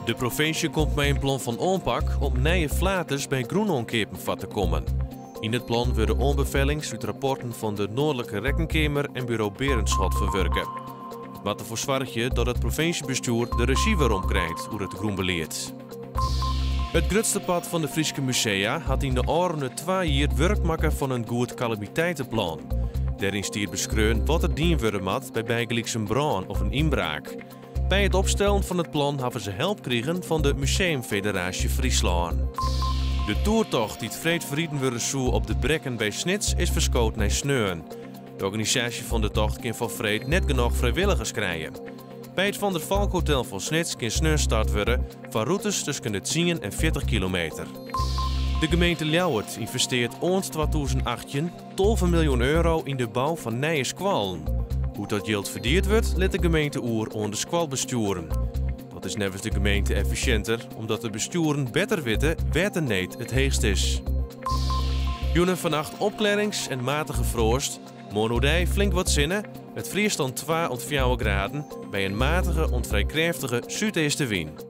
De provincie komt met een plan van aanpak om nieuwe flaters bij Groenonkepen vat te komen. In het plan worden aanbevelingen uit rapporten van de Noordelijke Rekkenkamer en bureau Berendschot verwerken. Het moet ervoor zorgen dat het provinciebestuur de regie waarom krijgt hoe het groenbeleid. Het grootste pad van de Frieske musea had in de oranje 2 jaar werk maken van een goed calamiteitenplan. Daarin stiert beschreven wat er dien worden moet bij bijgelijks een brand of een inbraak. Bij het opstellen van het plan hebben ze hulp gekregen van de Museumfederatie Friesland. De toertocht die het vreedverrieden worden zou op de brekken bij Snits is verschoten naar Sneun. De organisatie van de tocht kan van Vreed net genoeg vrijwilligers krijgen. Bij het Van der Valk Hotel van Snits kan Sneun start worden van routes tussen de 10 en 40 kilometer. De gemeente Ljouwert investeert eind 2018 12 miljoen euro in de bouw van nieuwe squallen. Hoe dat geld verdeeld wordt, let de gemeente oer aan de squal besturen. Dat is nevens de gemeente efficiënter, omdat de besturen beter weten waar de neet het heegst is. Joenen vannacht opklarings en matige frost. Monodij flink wat zinnen. Het vriest dan 2 tot 4 graden bij een matige en vrij krachtige zuidestenwind.